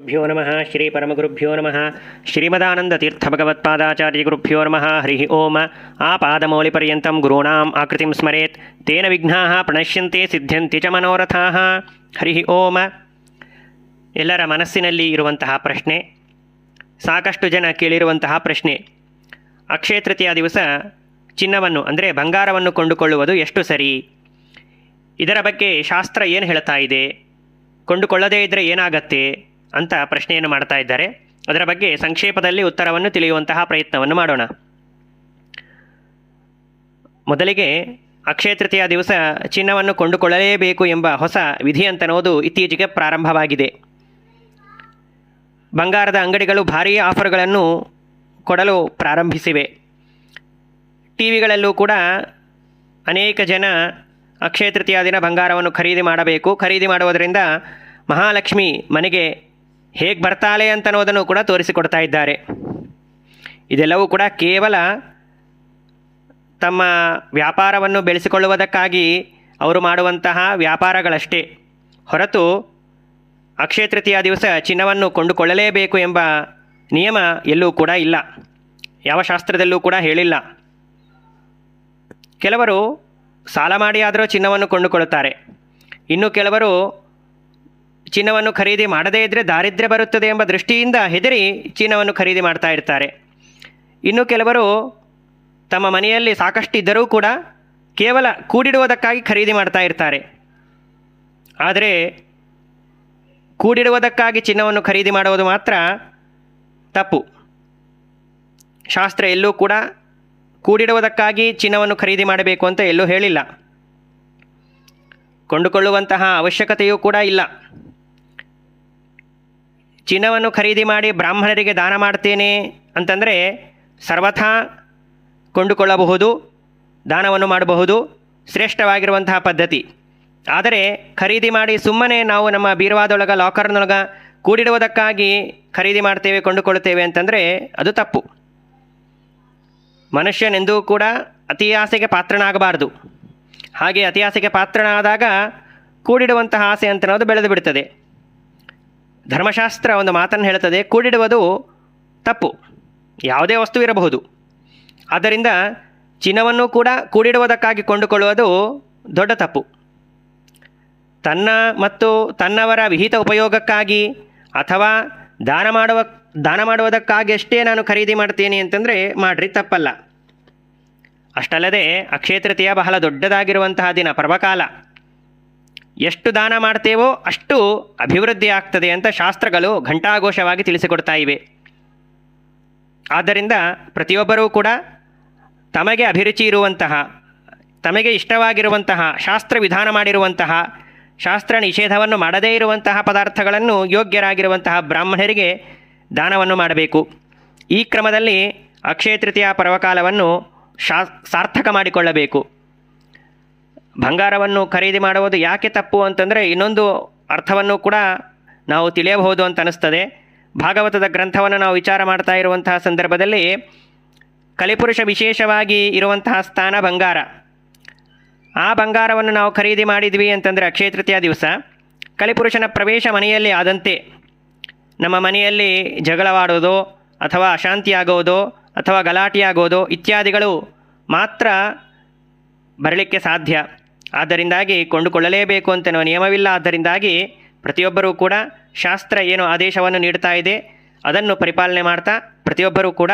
ಗುರುಭ್ಯೋ ನಮಃ ಶ್ರೀ ಪರಮಗುರುಭ್ಯೋ ನಮಃ ಶ್ರೀಮದಾನಂದತೀರ್ಥಭಗವತ್ಪಾದಾಚಾರ್ಯಗುರುಭ್ಯೋ ನಮಃ ಹರಿ ಓಂ ಆಪಾದಮೌಲಿಪರ್ಯಂతం ಗುರುಣಾಂ ಆಕೃತಿಂ ಸ್ಮರೇತ್ ತೇನ ವಿಘ್ನಾಃ ಪ್ರಣಶ್ಯಂತೆ ಸಿದ್ಧ್ಯಂತಿ ಚ ಮನೋರಥಾಃ. ಹರಿ ಓಂ. ಎಲ್ಲರ ಮನಸ್ಸಿನಲ್ಲಿ ಇರುವಂತಹ ಪ್ರಶ್ನೆ, ಸಾಕಷ್ಟು ಜನ ಕೇಳಿರುವಂತಹ ಪ್ರಶ್ನೆ, ಅಕ್ಷಯ ತೃತೀಯ ದಿವಸ ಚಿನ್ನವನ್ನು ಅಂದರೆ ಬಂಗಾರವನ್ನು ಕೊಂಡುಕೊಳ್ಳುವುದು ಎಷ್ಟು ಸರಿ? ಇದರ ಬಗ್ಗೆ ಶಾಸ್ತ್ರ ಏನು ಹೇಳ್ತಾ ಇದೆ? ಕೊಂಡುಕೊಳ್ಳದೇ ಇದ್ದರೆ ಏನಾಗತ್ತೆ ಅಂತ ಪ್ರಶ್ನೆಯನ್ನು ಮಾಡ್ತಾ ಇದ್ದಾರೆ. ಅದರ ಬಗ್ಗೆ ಸಂಕ್ಷೇಪದಲ್ಲಿ ಉತ್ತರವನ್ನು ತಿಳಿಯುವಂತಹ ಪ್ರಯತ್ನವನ್ನು ಮಾಡೋಣ. ಮೊದಲಿಗೆ ಅಕ್ಷಯ ತೃತೀಯ ದಿವಸ ಚಿನ್ನವನ್ನು ಕೊಂಡುಕೊಳ್ಳಲೇಬೇಕು ಎಂಬ ಹೊಸ ವಿಧಿ ಅಂತನ್ನೋದು ಇತ್ತೀಚೆಗೆ ಪ್ರಾರಂಭವಾಗಿದೆ. ಬಂಗಾರದ ಅಂಗಡಿಗಳು ಭಾರೀ ಆಫರ್ಗಳನ್ನು ಕೊಡಲು ಪ್ರಾರಂಭಿಸಿವೆ. ಟಿ ವಿಗಳಲ್ಲೂ ಕೂಡ ಅನೇಕ ಜನ ಅಕ್ಷಯ ತೃತೀಯ ದಿನ ಬಂಗಾರವನ್ನು ಖರೀದಿ ಮಾಡಬೇಕು, ಖರೀದಿ ಮಾಡುವುದರಿಂದ ಮಹಾಲಕ್ಷ್ಮಿ ಮನೆಗೆ ಹೇಗೆ ಬರ್ತಾಳೆ ಅಂತನ್ನೋದನ್ನು ಕೂಡ ತೋರಿಸಿಕೊಡ್ತಾ ಇದ್ದಾರೆ. ಇದೆಲ್ಲವೂ ಕೂಡ ಕೇವಲ ತಮ್ಮ ವ್ಯಾಪಾರವನ್ನು ಬೆಳೆಸಿಕೊಳ್ಳುವುದಕ್ಕಾಗಿ ಅವರು ಮಾಡುವಂತಹ ವ್ಯಾಪಾರಗಳಷ್ಟೇ ಹೊರತು ಅಕ್ಷಯ ತೃತೀಯ ದಿವಸ ಚಿನ್ನವನ್ನು ಕೊಂಡುಕೊಳ್ಳಲೇಬೇಕು ಎಂಬ ನಿಯಮ ಎಲ್ಲೂ ಕೂಡ ಇಲ್ಲ, ಯಾವ ಶಾಸ್ತ್ರದಲ್ಲೂ ಕೂಡ ಹೇಳಿಲ್ಲ. ಕೆಲವರು ಸಾಲ ಮಾಡಿ ಆದರೂ ಚಿನ್ನವನ್ನು ಕೊಂಡುಕೊಳ್ಳುತ್ತಾರೆ. ಇನ್ನು ಕೆಲವರು ಚಿನ್ನವನ್ನು ಖರೀದಿ ಮಾಡದೇ ಇದ್ದರೆ ದಾರಿದ್ರ್ಯ ಬರುತ್ತದೆ ಎಂಬ ದೃಷ್ಟಿಯಿಂದ ಹೆದರಿ ಚಿನ್ನವನ್ನು ಖರೀದಿ ಮಾಡ್ತಾ ಇರ್ತಾರೆ. ಇನ್ನು ಕೆಲವರು ತಮ್ಮ ಮನೆಯಲ್ಲಿ ಸಾಕಷ್ಟು ಇದ್ದರೂ ಕೂಡ ಕೇವಲ ಕೂಡಿಡುವುದಕ್ಕಾಗಿ ಖರೀದಿ ಮಾಡ್ತಾ ಇರ್ತಾರೆ. ಆದರೆ ಕೂಡಿಡುವುದಕ್ಕಾಗಿ ಚಿನ್ನವನ್ನು ಖರೀದಿ ಮಾಡುವುದು ಮಾತ್ರ ತಪ್ಪು. ಶಾಸ್ತ್ರ ಎಲ್ಲೂ ಕೂಡ ಕೂಡಿಡುವುದಕ್ಕಾಗಿ ಚಿನ್ನವನ್ನು ಖರೀದಿ ಮಾಡಬೇಕು ಅಂತ ಎಲ್ಲೂ ಹೇಳಿಲ್ಲ. ಕೊಂಡುಕೊಳ್ಳುವಂತಹ ಅವಶ್ಯಕತೆಯೂ ಕೂಡ ಇಲ್ಲ. ಚಿನ್ನವನ್ನು ಖರೀದಿ ಮಾಡಿ ಬ್ರಾಹ್ಮಣರಿಗೆ ದಾನ ಮಾಡ್ತೇನೆ ಅಂತಂದರೆ ಸರ್ವಥಾ ಕೊಂಡುಕೊಳ್ಳಬಹುದು, ದಾನವನ್ನು ಮಾಡಬಹುದು, ಶ್ರೇಷ್ಠವಾಗಿರುವಂತಹ ಪದ್ಧತಿ. ಆದರೆ ಖರೀದಿ ಮಾಡಿ ಸುಮ್ಮನೆ ನಾವು ನಮ್ಮ ಬೀರುವಾದೊಳಗೆ ಲಾಕರ್ನೊಳಗೆ ಕೂಡಿಡುವುದಕ್ಕಾಗಿ ಖರೀದಿ ಮಾಡ್ತೇವೆ, ಕೊಂಡುಕೊಳ್ಳುತ್ತೇವೆ ಅಂತಂದರೆ ಅದು ತಪ್ಪು. ಮನುಷ್ಯನೆಂದೂ ಕೂಡ ಅತಿ ಆಸೆಗೆ ಪಾತ್ರನಾಗಬಾರ್ದು. ಹಾಗೆ ಅತಿ ಆಸೆಗೆ ಪಾತ್ರನಾದಾಗ ಕೂಡಿಡುವಂತಹ ಆಸೆ ಅಂತನ್ನೋದು ಬೆಳೆದು ಬಿಡ್ತದೆ. ಧರ್ಮಶಾಸ್ತ್ರ ಒಂದು ಮಾತನ್ನು ಹೇಳ್ತದೆ, ಕೂಡಿಡುವುದು ತಪ್ಪು, ಯಾವುದೇ ವಸ್ತು ಇರಬಹುದು. ಆದ್ದರಿಂದ ಚಿನ್ನವನ್ನು ಕೂಡ ಕೂಡಿಡುವುದಕ್ಕಾಗಿ ಕೊಂಡುಕೊಳ್ಳುವುದು ದೊಡ್ಡ ತಪ್ಪು. ತನ್ನ ಮತ್ತು ತನ್ನವರ ವಿಹಿತ ಉಪಯೋಗಕ್ಕಾಗಿ ಅಥವಾ ದಾನ ಮಾಡುವುದಕ್ಕಾಗಿ ಅಷ್ಟೇ ನಾನು ಖರೀದಿ ಮಾಡ್ತೀನಿ ಅಂತಂದರೆ ಮಾಡಿರಿ, ತಪ್ಪಲ್ಲ. ಅಷ್ಟಲ್ಲದೆ ಅಕ್ಷಯ ತೃತೀಯ ಬಹಳ ದೊಡ್ಡದಾಗಿರುವಂತಹ ದಿನ, ಪರ್ವಕಾಲ. ಎಷ್ಟು ದಾನ ಮಾಡ್ತೇವೋ ಅಷ್ಟು ಅಭಿವೃದ್ಧಿ ಆಗ್ತದೆ ಅಂತ ಶಾಸ್ತ್ರಗಳು ಘಂಟಾಘೋಷವಾಗಿ ತಿಳಿಸಿಕೊಡ್ತಾ ಇವೆ. ಆದ್ದರಿಂದ ಪ್ರತಿಯೊಬ್ಬರೂ ಕೂಡ ತಮಗೆ ಅಭಿರುಚಿ ಇರುವಂತಹ, ತಮಗೆ ಇಷ್ಟವಾಗಿರುವಂತಹ, ಶಾಸ್ತ್ರ ವಿಧಾನ ಮಾಡಿರುವಂತಹ, ಶಾಸ್ತ್ರ ನಿಷೇಧವನ್ನು ಮಾಡದೇ ಇರುವಂತಹ ಪದಾರ್ಥಗಳನ್ನು ಯೋಗ್ಯರಾಗಿರುವಂತಹ ಬ್ರಾಹ್ಮಣರಿಗೆ ದಾನವನ್ನು ಮಾಡಬೇಕು. ಈ ಕ್ರಮದಲ್ಲಿ ಅಕ್ಷಯ ತೃತೀಯ ಪರ್ವಕಾಲವನ್ನು ಸಾರ್ಥಕ ಮಾಡಿಕೊಳ್ಳಬೇಕು. ಬಂಗಾರವನ್ನು ಖರೀದಿ ಮಾಡುವುದು ಯಾಕೆ ತಪ್ಪು ಅಂತಂದರೆ ಇನ್ನೊಂದು ಅರ್ಥವನ್ನು ಕೂಡ ನಾವು ತಿಳಿಯಬಹುದು ಅಂತ ಅನ್ನಿಸ್ತದೆ. ಭಾಗವತದ ಗ್ರಂಥವನ್ನು ನಾವು ವಿಚಾರ ಮಾಡ್ತಾ ಇರುವಂತಹ ಸಂದರ್ಭದಲ್ಲಿ ಕಲಿಪುರುಷ ವಿಶೇಷವಾಗಿ ಇರುವಂತಹ ಸ್ಥಾನ ಬಂಗಾರ. ಆ ಬಂಗಾರವನ್ನು ನಾವು ಖರೀದಿ ಮಾಡಿದ್ವಿ ಅಂತಂದರೆ ಅಕ್ಷಯ ತೃತೀಯ ದಿವಸ ಕಲಿಪುರುಷನ ಪ್ರವೇಶ ಮನೆಯಲ್ಲಿ ಆದಂತೆ ನಮ್ಮ ಮನೆಯಲ್ಲಿ ಜಗಳವಾಡೋದು ಅಥವಾ ಅಶಾಂತಿಯಾಗೋದು ಅಥವಾ ಗಲಾಟೆಯಾಗೋದು ಇತ್ಯಾದಿಗಳು ಮಾತ್ರ ಬರಲಿಕ್ಕೆ ಸಾಧ್ಯ. ಆದ್ದರಿಂದಾಗಿ ಕೊಂಡುಕೊಳ್ಳಲೇಬೇಕು ಅಂತ ನಿಯಮವಿಲ್ಲ. ಆದ್ದರಿಂದಾಗಿ ಪ್ರತಿಯೊಬ್ಬರೂ ಕೂಡ ಶಾಸ್ತ್ರ ಏನು ಆದೇಶವನ್ನು ನೀಡ್ತಾ ಇದೆ ಅದನ್ನು ಪರಿಪಾಲನೆ ಮಾಡ್ತಾ ಪ್ರತಿಯೊಬ್ಬರೂ ಕೂಡ